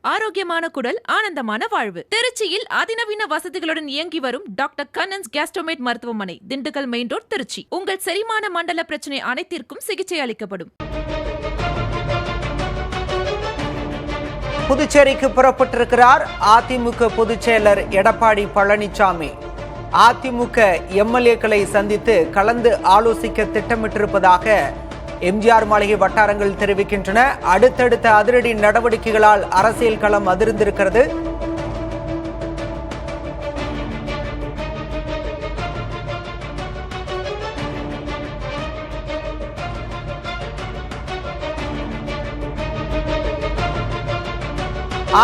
ஆரோக்கியமான குடல், ஆனந்தமான வாழ்வு. திருச்சியில் அதிநவீன வசதிகளுடன் இயங்கி வரும் டாக்டர் கண்ணன்ஸ் கேஸ்ட்ரோமேட் மருத்துவமனை, திண்டுக்கல் மெயின் ரோட், திருச்சி. உங்கள் செரிமான மண்டல பிரச்சனை அனைத்திற்கும் சிகிச்சை அளிக்கப்படும். புதுச்சேரிக்கு புறப்பட்டிருக்கிறார் அதிமுக பொதுச் செயலர் எடப்பாடி பழனிசாமி. அதிமுக எம்எல்ஏக்களை சந்தித்து கலந்து ஆலோசிக்க திட்டமிட்டிருப்பதாக எம்ஜிஆர் மாளிகை வட்டாரங்கள் தெரிவிக்கின்றன. அடுத்தடுத்த அதிரடி நடவடிக்கைகளால் அரசியல் களம் அதிர்ந்திருக்கிறது.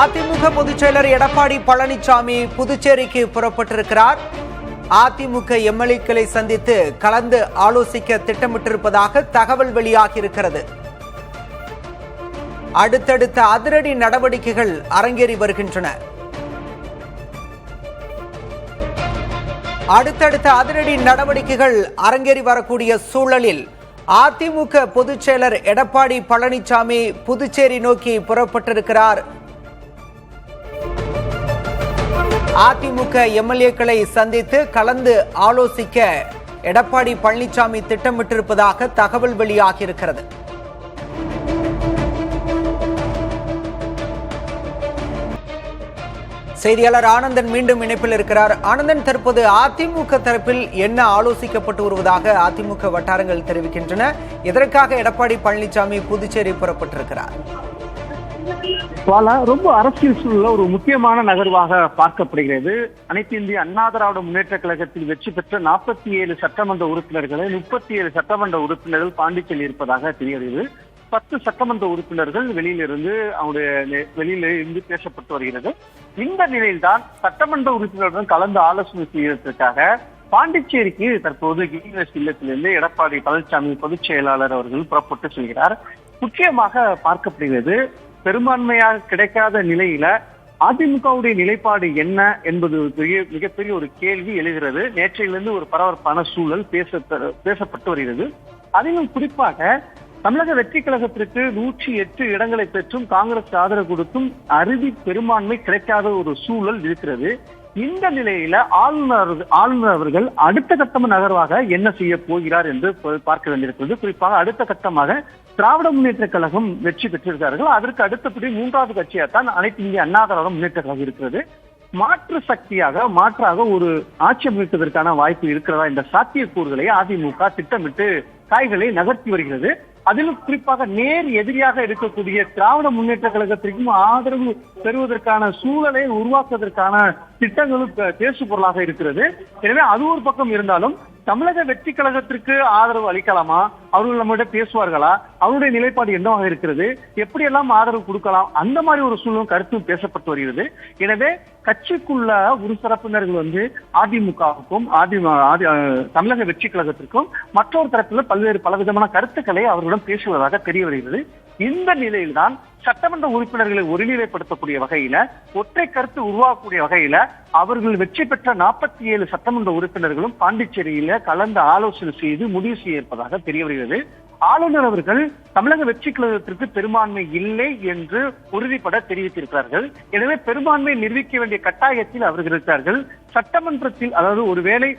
அதிமுக பொதுச் செயலர் எடப்பாடி பழனிசாமி புதுச்சேரிக்கு புறப்பட்டிருக்கிறார். அதிமுக எம்எல்ஏக்களை சந்தித்து கலந்து ஆலோசிக்க திட்டமிட்டிருப்பதாக தகவல் வெளியாகியிருக்கிறது. அடுத்தடுத்த அதிரடி நடவடிக்கைகள் அரங்கேறி வருகின்றன. அடுத்தடுத்த அதிரடி நடவடிக்கைகள் அரங்கேறி வரக்கூடிய சூழலில் அதிமுக பொதுச் செயலர் எடப்பாடி பழனிசாமி புதுச்சேரி நோக்கி புறப்பட்டிருக்கிறார். அதிமுக எம்எல்ஏக்களை சந்தித்து கலந்து ஆலோசிக்க எடப்பாடி பழனிசாமி திட்டமிட்டிருப்பதாக தகவல் வெளியாகியிருக்கிறது. செய்தியாளர் ஆனந்தன் மீண்டும் இணைப்பில் இருக்கிறார். ஆனந்தன், தற்போது அதிமுக தரப்பில் என்ன ஆலோசிக்கப்பட்டு வருவதாக அதிமுக வட்டாரங்கள் தெரிவிக்கின்றன? எதற்காக எடப்பாடி பழனிசாமி புதுச்சேரி புறப்பட்டிருக்கிறார்? ரொம்ப அரசியல் சூழல ஒரு முக்கியமான நகர்வாக பார்க்கப்படுகிறது. அனைத்து இந்திய அண்ணா திராவிட முன்னேற்ற கழகத்தில் வெற்றி பெற்ற 47 சட்டமன்ற உறுப்பினர்களை 37 சட்டமன்ற உறுப்பினர்கள் பாண்டிச்சேரியில் இருப்பதாக தெரியவில்லை. 10 சட்டமன்ற உறுப்பினர்கள் வெளியில இருந்து பேசப்பட்டு வருகிறது. இந்த நிலையில்தான் சட்டமன்ற உறுப்பினர்களுடன் கலந்து ஆலோசனை செய்வதற்காக பாண்டிச்சேரிக்கு தற்போது கிரீன்வேஸ் இல்லத்திலிருந்து எடப்பாடி பழனிசாமி பொதுச் செயலாளர் அவர்கள் புறப்பட்டு செல்கிறார். முக்கியமாக பார்க்கப்படுகிறது, பெரும்பான்மையாக கிடைக்காத நிலையில அதிமுகவுடைய நிலைப்பாடு என்ன என்பது மிகப்பெரிய ஒரு கேள்வி எழுகிறது. நேற்றையிலிருந்து ஒரு பரபரப்பான சூழல் பேசப்பட்டு வருகிறது. அதிலும் குறிப்பாக தமிழக வெற்றி கழகத்திற்கு 108 இடங்களை பெற்றும் காங்கிரஸ் ஆதரவு கொடுத்தும் அறுதி பெரும்பான்மை கிடைக்காத ஒரு சூழல் இருக்கிறது. இந்த நிலையில ஆளுநர் அவர்கள் அடுத்த கட்ட நகர்வாக என்ன செய்ய போகிறார் என்று பார்க்க வேண்டியிருக்கிறது. குறிப்பாக அடுத்த கட்டமாக திராவிட முன்னேற்ற கழகம் வெற்றி பெற்றிருக்கிறார்கள். அதற்கு அடுத்தபடி 3வது கட்சியாகத்தான் அனைத்து இந்திய அண்ணா திராவிட முன்னேற்ற கழகம் இருக்கிறது. மாற்றாக ஒரு ஆட்சி அமைப்பதற்கான வாய்ப்பு இருக்கிறதா என்ற சாத்தியக்கூறுகளை அதிமுக திட்டமிட்டு காய்களை நகர்த்தி வருகிறது. அதிலும் குறிப்பாக நேர் எதிரியாக இருக்கக்கூடிய திராவிட முன்னேற்ற கழகத்திற்கும் ஆதரவு பெறுவதற்கான சூழலை உருவாக்குவதற்கான திட்டங்களும் பேசு பொருளாக இருக்கிறது. எனவே அது ஒரு பக்கம் இருந்தாலும் தமிழக வெற்றி கழகத்திற்கு ஆதரவு அளிக்கலாமா, அவர்கள் நம்மிடம் பேசுவார்களா, அவருடைய நிலைப்பாடு என்னவாக இருக்கிறது, எப்படியெல்லாம் ஆதரவு கொடுக்கலாம், அந்த மாதிரி ஒரு சூழலும் கருத்தும் பேசப்பட்டு வருகிறது. எனவே கட்சிக்குள்ள ஒரு தரப்பினர்கள் அதிமுகவுக்கும் தமிழக வெற்றி கழகத்திற்கும் மற்றொரு தரப்பில் பலவிதமான கருத்துக்களை அவர்களிடம் பேசுவதாக தெரிய வருகிறது. இந்த நிலையில்தான் சட்டமன்ற உறுப்பினர்களை ஒருநிலைப்படுத்தக்கூடிய வகையில, ஒற்றை கருத்து உருவாக்கக்கூடிய வகையில அவர்கள் வெற்றி பெற்ற 47 சட்டமன்ற உறுப்பினர்களும் பாண்டிச்சேரியில கலந்து ஆலோசனை செய்து முடிவு செய்ய இருப்பதாக தெரிய வருகிறது. ஆளுநர் அவர்கள் தமிழக வெற்றி கழகத்திற்கு பெரும்பான்மை இல்லை என்று உறுதிப்பட தெரிவித்திருக்கிறார்கள். எனவே பெரும்பான்மை நிரூபிக்க வேண்டிய கட்டாயத்தில் அவர்கள் இருக்கிறார்கள். சட்டமன்றத்தில், அதாவது ஒருவேளை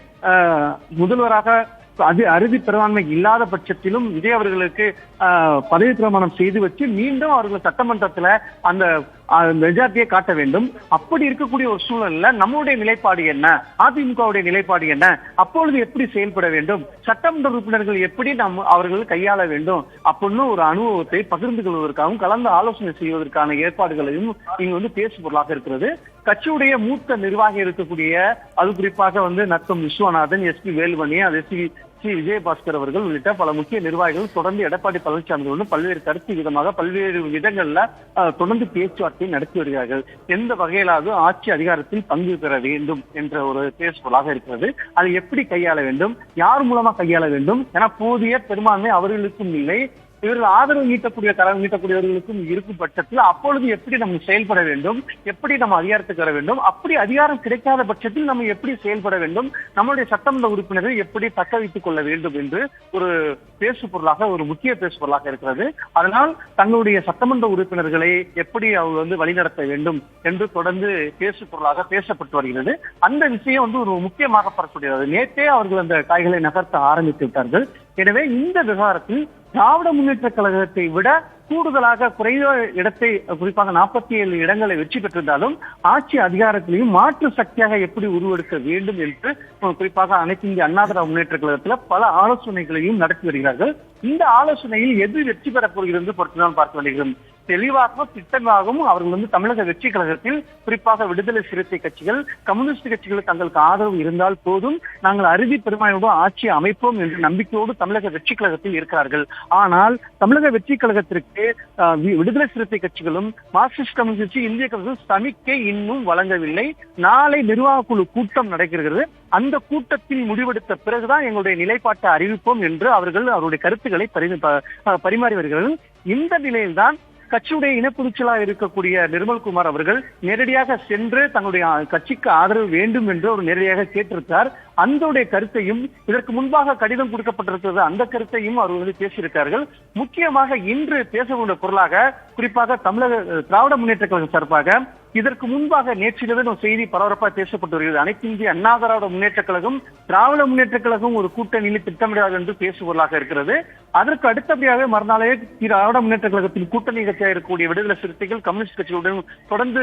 முதல்வராக அறுதி பெரும்பான்மை இல்லாத பட்சத்திலும் விஜய் அவர்களுக்கு பதவி பிரமாணம் செய்து வச்சு மீண்டும் அவர்கள் சட்டமன்றத்துல அந்த மெஜாரிட்டியை காட்ட வேண்டும். அப்படி இருக்கக்கூடிய ஒரு சூழல்ல நம்முடைய நிலைப்பாடு என்ன, அதிமுகவுடைய நிலைப்பாடு என்ன, அப்பொழுது எப்படி செயல்பட வேண்டும், சட்டமன்ற உறுப்பினர்கள் எப்படி அவர்கள் கையாள வேண்டும் அப்படின்னு ஒரு அனுபவத்தை பகிர்ந்து கொள்வதற்காகவும் கலந்து ஆலோசனை செய்வதற்கான ஏற்பாடுகளையும் இங்கு பேசு பொருளாக இருக்கிறது. கட்சியுடைய மூத்த நிர்வாகி இருக்கக்கூடிய, அது குறிப்பாக நத்தம் விஸ்வநாதன், எஸ்பி வேலுமணி, விஜயபாஸ்கர் அவர்கள் உள்ளிட்ட பல முக்கிய நிர்வாகிகள் தொடர்ந்து எடப்பாடி பழனிசாமி பல்வேறு பல்வேறு விதங்கள்ல தொடர்ந்து பேச்சுவார்த்தை நடத்தி வருகிறார்கள். எந்த வகையிலாவது ஆட்சி அதிகாரத்தில் பங்கு பெற வேண்டும் என்ற ஒரு பேசுபொருளாக இருக்கிறது. அதை எப்படி கையாள வேண்டும், யார் மூலமா கையாள வேண்டும் என போதிய பெரும்பான்மை அவர்களுக்கும் இல்லை. இவர்கள் ஆதரவு நீட்டக்கூடியவர்களுக்கும் இருக்கும் பட்சத்தில் அப்பொழுது எப்படி நம்ம செயல்பட வேண்டும், எப்படி நம்ம அதிகாரத்துக்கு வர வேண்டும், அப்படி அதிகாரம் கிடைக்காத பட்சத்தில் நம்ம எப்படி செயல்பட வேண்டும், நம்மளுடைய சட்டமன்ற உறுப்பினர்கள் எப்படி தக்க வைத்துக் கொள்ள வேண்டும் என்று ஒரு பேசு பொருளாக, ஒரு முக்கிய பேசு பொருளாக இருக்கிறது. அதனால் தங்களுடைய சட்டமன்ற உறுப்பினர்களை எப்படி அவர் வழிநடத்த வேண்டும் என்று தொடர்ந்து பேசு பொருளாக பேசப்பட்டு வருகிறது. அந்த விஷயம் ஒரு முக்கியமாக பரப்படுகிறது. நேற்றே அவர்கள் அந்த காய்களை நகர்த்த ஆரம்பித்து விட்டார்கள். எனவே இந்த விவகாரத்தில் திராவிட முன்னேற்ற கழகத்தை விட கூடுதலாக குறைந்த இடத்தை, குறிப்பாக 47 இடங்களை வெற்றி பெற்றிருந்தாலும் ஆட்சி அதிகாரத்திலையும் மாற்று சக்தியாக எப்படி உருவெடுக்க வேண்டும் என்று குறிப்பாக அனைத்து இந்திய அண்ணா திராவிட முன்னேற்ற கழகத்தில் பல ஆலோசனைகளையும் நடத்தி வருகிறார்கள். இந்த ஆலோசனையில் எது வெற்றி பெறப் போகிறது பொறுத்துதான் பார்க்க வேண்டியிருக்கிறது. தெளிவாகவும் திட்டமாகவும் அவர்கள் தமிழக வெற்றி கழகத்தில் குறிப்பாக விடுதலை சிறுத்தை கட்சிகள், கம்யூனிஸ்ட் கட்சிகள் தங்களுக்கு ஆதரவு இருந்தால் போதும், நாங்கள் அறுதி பெரும்பான்மையோடு ஆட்சி அமைப்போம் என்ற நம்பிக்கையோடு தமிழக வெற்றி கழகத்தில் இருக்கிறார்கள். ஆனால் தமிழக வெற்றி கழகத்திற்கு விடுதலை சிறுத்தை கட்சிகளும் மார்க்சிஸ்ட் கம்யூனிஸ்ட் கட்சி, இந்திய கம்யூனிஸ்ட் சமிக்கை இன்னும் வழங்கவில்லை. நாளை நிர்வாக குழு கூட்டம் நடக்கிறது. அந்த கூட்டத்தில் முடிவெடுத்த பிறகுதான் எங்களுடைய நிலைப்பாட்டை அறிவிப்போம் என்று அவருடைய கருத்துக்களை பரிமாறி வருகிறார்கள். இந்த நிலையில்தான் கட்சியுடைய இனப்பொதுச்செயலாளர் இருக்கக்கூடிய நிர்மல்குமார் அவர்கள் நேரடியாக சென்று தன்னுடைய கட்சிக்கு ஆதரவு வேண்டும் என்று அவர் நேரடியாக கேட்டிருக்கிறார். அந்த கருத்தையும், இதற்கு முன்பாக கடிதம் கொடுக்கப்பட்டிருக்கிறது, அந்த கருத்தையும் அவர்கள் பேசியிருக்கிறார்கள். முக்கியமாக இன்று பேசக்கூடிய பொருளாக குறிப்பாக தமிழக திராவிட முன்னேற்ற கழகம் சார்பாக இதற்கு முன்பாக நேற்றிரவு செய்தி பரபரப்பாக பேசப்பட்டு வருகிறது. அனைத்து இந்திய அண்ணா திராவிட முன்னேற்ற கழகம், திராவிட முன்னேற்ற கழகம் ஒரு கூட்டணியில் திட்டமிடாது என்று பேசுபொருளாக இருக்கிறது. அதற்கு அடுத்தபடியாக மறுநாளே திராவிட முன்னேற்ற கழகத்தின் கூட்டணி கட்சியாக இருக்கக்கூடிய விடுதலை சிறுத்தைகள், கம்யூனிஸ்ட் கட்சியுடன் தொடர்ந்து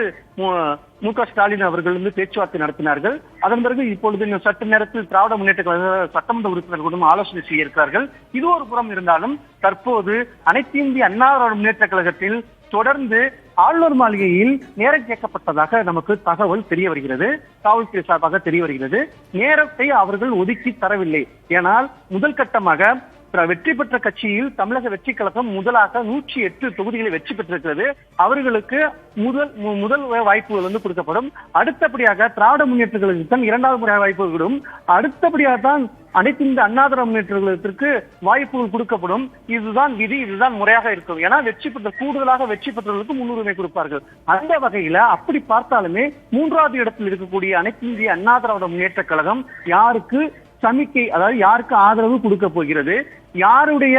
மு.க. ஸ்டாலின் அவர்கள் பேச்சுவார்த்தை நடத்தினார்கள். அதன் பிறகு இப்பொழுது சற்று நேரத்தில் திராவிட முன்னேற்ற கழக சட்டமன்ற உறுப்பினர்களுடன் ஆலோசனை செய்ய இருக்கிறார்கள். இது ஒரு புறம் இருந்தாலும் தற்போது அனைத்து இந்திய அண்ணா திராவிட முன்னேற்ற கழகத்தில் தொடர்ந்து ஆளுநர் மாளிகையில் நேரம் கேட்கப்பட்டதாக நமக்கு தகவல் தெரிய வருகிறது. காவல்துறை சார்பாக தெரிய வருகிறது. நேரத்தை அவர்கள் ஒதுக்கி தரவில்லை. ஏனால் முதல் கட்டமாக வெற்றி பெற்ற கட்சியில் தமிழக வெற்றி கழகம் முதலாக 108 தொகுதிகளை வெற்றி பெற்றிருக்கிறது. அவர்களுக்கு முதல் வாய்ப்புகள் கொடுக்கப்படும். அடுத்தபடியாக திராவிட முன்னேற்ற கழகத்திற்கு இரண்டாவது முறையாக வாய்ப்புகளும், அடுத்தபடியாக தான் அனைத்து இந்த அண்ணா திராவிட முன்னேற்ற கழகத்திற்கு வாய்ப்புகள் கொடுக்கப்படும். இதுதான் விதி, இதுதான் முறையாக இருக்கும். ஏன்னா கூடுதலாக வெற்றி பெற்றவர்களுக்கு முன்னுரிமை கொடுப்பார்கள். அந்த வகையில அப்படி பார்த்தாலுமே மூன்றாவது இடத்தில் இருக்கக்கூடிய அனைத்து இந்திய அண்ணா திராவிட முன்னேற்ற கழகம் யாருக்கு சமிக்கை, அதாவது யாருக்கு ஆதரவு கொடுக்க போகிறது, யாருடைய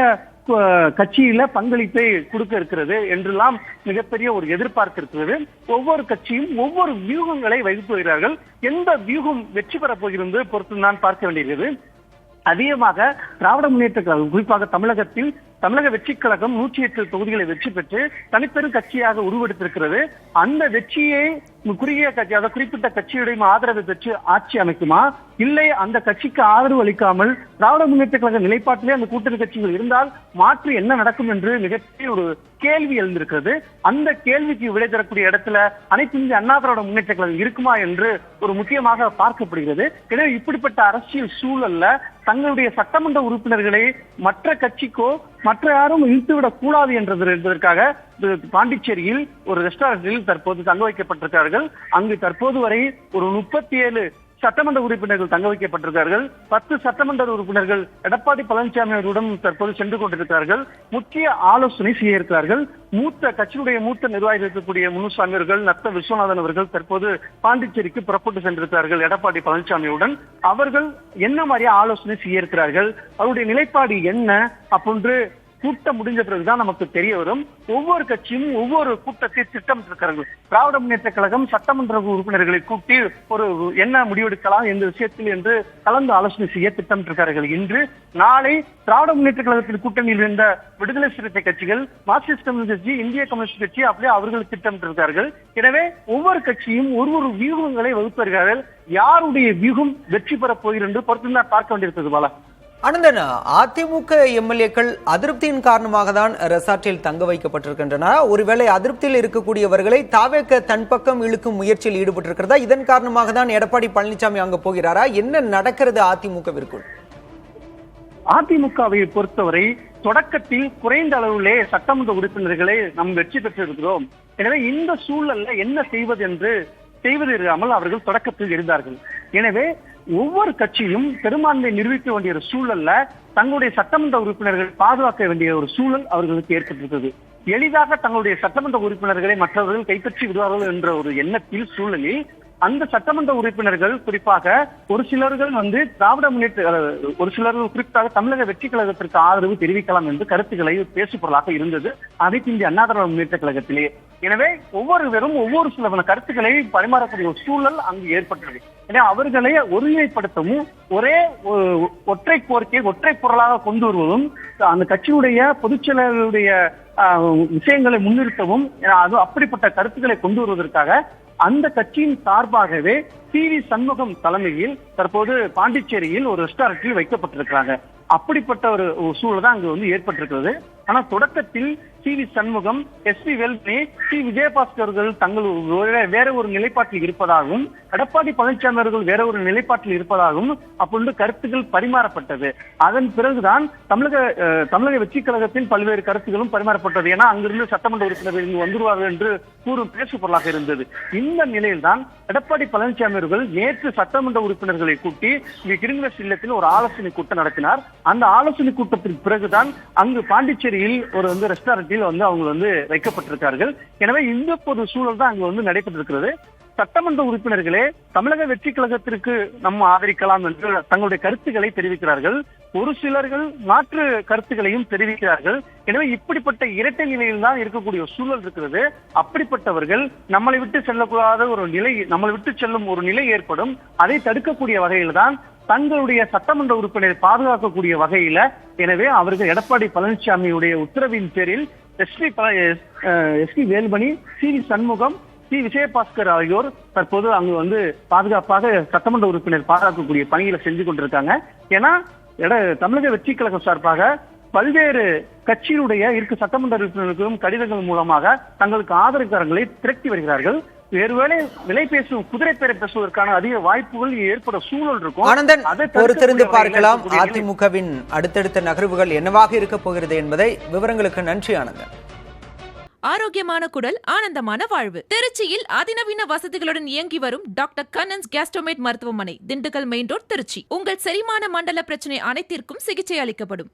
கட்சியில பங்களிப்பை கொடுக்க இருக்கிறது என்றெல்லாம் மிகப்பெரிய ஒரு எதிர்பார்ப்பு இருக்கிறது. ஒவ்வொரு கட்சியும் ஒவ்வொரு வியூகங்களை வகுத்து வருகிறார்கள். எந்த வியூகம் வெற்றி பெறப் போகிறது பொறுத்து தான் பார்க்க வேண்டியிருக்கிறது. அதிகமாக திராவிட முன்னேற்ற கழகம், குறிப்பாக தமிழகத்தில் தமிழக வெற்றி கழகம் 108 தொகுதிகளை வெற்றி பெற்று தனிப்பெரும் கட்சியாக உருவெடுத்திருக்கிறது. அந்த வெற்றியை குறுகிய கட்சி, அதாவது குறிப்பிட்ட கட்சியுடைய ஆதரவு பெற்று ஆட்சி அமைக்குமா, இல்லை அந்த கட்சிக்கு ஆதரவு அளிக்காமல் திராவிட முன்னேற்ற கழக நிலைப்பாட்டிலே அந்த கூட்டணி கட்சிகள் இருந்தால் மாற்று என்ன நடக்கும் என்று மிகப்பெரிய ஒரு கேள்வி எழுந்திருக்கிறது. அந்த கேள்விக்கு விடை தரக்கூடிய இடத்துல அனைத்து இந்திய அண்ணா திராவிட முன்னேற்ற கழகம் இருக்குமா என்று ஒரு முக்கியமாக பார்க்கப்படுகிறது. எனவே இப்படிப்பட்ட அரசியல் சூழல்ல தங்களுடைய சட்டமன்ற உறுப்பினர்களை மற்ற கட்சிக்கோ மற்ற யாரும் இழுத்துவிடக் கூடாது என்பதற்காக பாண்டிச்சேரியில் ஒரு ரெஸ்டாரண்டில் தற்போது தங்க வைக்கப்பட்டிருக்கிறார்கள். அங்கு தற்போது வரை ஒரு 37 சட்டமன்ற உறுப்பினர்கள் தங்க வைக்கப்பட்டிருக்கிறார்கள். 10 சட்டமன்ற உறுப்பினர்கள் எடப்பாடி பழனிசாமி அவருடன் தற்போது சென்று கொண்டிருக்கிறார்கள். முக்கிய ஆலோசனை செய்ய இருக்கிறார்கள். கட்சியுடைய மூத்த நிர்வாகிகள் இருக்கக்கூடிய முனுசாமி அவர்கள், நத்த விஸ்வநாதன் அவர்கள் தற்போது பாண்டிச்சேரிக்கு புறப்பட்டு சென்றிருக்கிறார்கள் எடப்பாடி பழனிசாமியுடன். அவர்கள் என்ன மாதிரியா ஆலோசனை செய்ய இருக்கிறார்கள், அவருடைய நிலைப்பாடு என்ன அப்படின்னு கூட்டம் முடிஞ்ச பிறகுதான் நமக்கு தெரிய வரும். ஒவ்வொரு கட்சியும் ஒவ்வொரு கூட்டத்தை திட்டமிட்டிருக்கிறார்கள். திராவிட முன்னேற்ற கழகம் சட்டமன்ற உறுப்பினர்களை கூட்டி ஒரு என்ன முடிவெடுக்கலாம் எந்த விஷயத்தில் என்று கலந்து ஆலோசனை செய்ய திட்டமிட்டிருக்கிறார்கள். இன்று நாளை திராவிட முன்னேற்ற கழகத்தின் கூட்டணியில் இருந்த விடுதலை சிறுத்தை கட்சிகள், மார்க்சிஸ்ட் கம்யூனிஸ்ட் கட்சி, இந்திய கம்யூனிஸ்ட் கட்சி அப்படியே அவர்கள் திட்டமிட்டிருக்கிறார்கள். எனவே ஒவ்வொரு கட்சியும் ஒரு வியூகங்களை வகுத்து வருகிறார்கள். யாருடைய வியூகம் வெற்றி பெறப் போகிறது என்று பொறுத்து பார்க்க வேண்டியிருக்கிறது. பாலா, ஆனந்தன், அதிமுக எம்எல்ஏக்கள் அதிருப்தியின் காரணமாக தான் ரெசார்ட்டில் தங்க வைக்கப்பட்டிருக்கின்றன. ஒருவேளை அதிருப்தியில் இருக்கக்கூடியவர்களை தாவேக தன் பக்கம் இழுக்கும் முயற்சியில் ஈடுபட்டிருக்கிறதா? இதன் காரணமாக தான் எடப்பாடி பழனிசாமி அங்க போகிறாரா? என்ன நடக்கிறது அதிமுகவிற்குள்? அதிமுகவை பொறுத்தவரை தொடக்கத்தில் குறைந்த அளவிலே சட்டமன்ற உறுப்பினர்களை நாம் வெற்றி பெற்றிருக்கிறோம். எனவே இந்த சூழல்ல என்ன செய்வது என்று செய்வதறியாமல் அவர்கள் தொடக்கத்தில் இருந்தார்கள். எனவே ஒவ்வொரு கட்சியும் பெரும்பான்மை நிரூபிக்க வேண்டிய ஒரு சூழல்ல தங்களுடைய சட்டமன்ற உறுப்பினர்கள் பாதுகாக்க வேண்டிய ஒரு சூழல் அவர்களுக்கு ஏற்பட்டிருக்கிறது. எளிதாக தங்களுடைய சட்டமன்ற உறுப்பினர்களை மற்றவர்கள் கைப்பற்றி விடுவார்கள் என்ற ஒரு எண்ணத்தில் சூழலில் அந்த சட்டமன்ற உறுப்பினர்கள் குறிப்பாக ஒரு சிலர்கள் திராவிட முன்னேற்ற ஒரு சிலர்கள் குறிப்பாக தமிழக வெற்றி கழகத்திற்கு ஆதரவு தெரிவிக்கலாம் என்று கருத்துக்களை பேசு பொருளாக இருந்தது அனைத்து இந்திய அண்ணா திராவிட முன்னேற்ற கழகத்திலே. எனவே ஒவ்வொருவரும் ஒவ்வொரு சில கருத்துக்களை பரிமாறக்கூடிய ஒரு சூழல் அங்கு ஏற்பட்டது. எனவே அவர்களை ஒருநிலைப்படுத்தவும் ஒரே ஒற்றை கோரிக்கை ஒற்றை பொருளாக கொண்டு வருவதும் அந்த கட்சியுடைய பொதுச் செயலாளருடைய விஷயங்களை முன்னிறுத்தவும் அது அப்படிப்பட்ட கருத்துக்களை கொண்டு வருவதற்காக அந்த கட்சியின் சார்பாகவே சி.வி. சண்முகம் தலைமையில் தற்போது பாண்டிச்சேரியில் ஒரு ரெஸ்டாரண்டில் வைக்கப்பட்டிருக்கிறாங்க. அப்படிப்பட்ட ஒரு சூழல் தான் அங்கு ஏற்பட்டிருக்கிறது. ஆனா தொடக்கத்தில் CV. Shanmugam, S P. Velumani, C. Vijayabaskar அவர்கள் தங்கள் வேற ஒரு நிலைப்பாட்டில் இருப்பதாகவும், எடப்பாடி பழனிசாமி அவர்கள் வேற ஒரு நிலைப்பாட்டில் இருப்பதாகவும் அப்பொழுது கருத்துக்கள் பரிமாறப்பட்டது. அதன் பிறகுதான் தமிழக வெற்றி கழகத்தின் பல்வேறு கருத்துக்களும் பரிமாறப்பட்டது. ஏன்னா அங்கிருந்து சட்டமன்ற உறுப்பினர்கள் இங்கு வந்துருவார்கள் என்று கூறும் பேசு பொருளாக இருந்தது. இந்த நிலையில்தான் எடப்பாடி பழனிசாமி அவர்கள் நேற்று சட்டமன்ற உறுப்பினர்களை கூட்டி கிருங்கஸ் இல்லத்தில் ஒரு ஆலோசனை கூட்டம் நடத்தினார். அந்த ஆலோசனை கூட்டத்திற்கு பிறகுதான் அங்கு பாண்டிச்சேரியில் ஒரு ரெஸ்டாரண்டில் அவங்க வைக்கப்பட்டிருக்கார்கள். எனவே இந்த ஒரு சூழல் தான் அங்கு நடைபெற்றிருக்கிறது. சட்டமன்ற உறுப்பினர்களே தமிழக வெற்றி கழகத்திற்கு நம்ம ஆதரிக்கலாம் என்று தங்களுடைய கருத்துக்களை தெரிவிக்கிறார்கள். ஒரு சிலர்கள் மாற்று கருத்துக்களையும் தெரிவிக்கிறார்கள். எனவே இப்படிப்பட்ட இரட்டை நிலையில் தான் இருக்கக்கூடிய சூழல் இருக்கிறது. அப்படிப்பட்டவர்கள் நம்மளை விட்டு செல்லக்கூடாத ஒரு நிலை, நம்மளை விட்டு செல்லும் ஒரு நிலை ஏற்படும். அதை தடுக்கக்கூடிய வகையில் தான் தங்களுடைய சட்டமன்ற உறுப்பினரை பாதுகாக்கக்கூடிய வகையில, எனவே அவர்கள் எடப்பாடி பழனிசாமியுடைய உத்தரவின் பேரில் S P. Velumani, CV. Shanmugam, C. Vijayabaskar ஆகியோர் தற்போது அங்கு பாதுகாப்பாக சட்டமன்ற உறுப்பினர் பாதுகாக்கக்கூடிய பணிகளை செஞ்சு கொண்டிருக்காங்க. ஏன்னா தமிழக வெற்றி கழகம் சார்பாக பல்வேறு கட்சியினுடைய சட்டமன்ற உறுப்பினர்களுக்கும் கடிதங்கள் மூலமாக தங்களுக்கு ஆதரவுக்காரங்களை திரட்டி வருகிறார்கள். வேறுவேளை விலை பேசும் குதிரை பேரை பேசுவதற்கான அதிக வாய்ப்புகள் ஏற்பட சூழல் இருக்கும். ஆனந்தன், பொறுத்திருந்து பார்க்கலாம் அதிமுகவின் அடுத்தடுத்த நகர்வுகள் என்னவாக இருக்க போகிறது என்பதை. விவரங்களுக்கு நன்றி ஆனந்தன். ஆரோக்கியமான குடல், ஆனந்தமான வாழ்வு. திருச்சியில் அதிநவீன வசதிகளுடன் இயங்கி வரும் டாக்டர் கண்ணன்ஸ் கேஸ்ட்ரோமேட் மருத்துவமனை, திண்டுக்கல் மெயின் ரோட், திருச்சி. உங்கள் செரிமான மண்டல பிரச்சனை அனைத்திற்கும் சிகிச்சை அளிக்கப்படும்.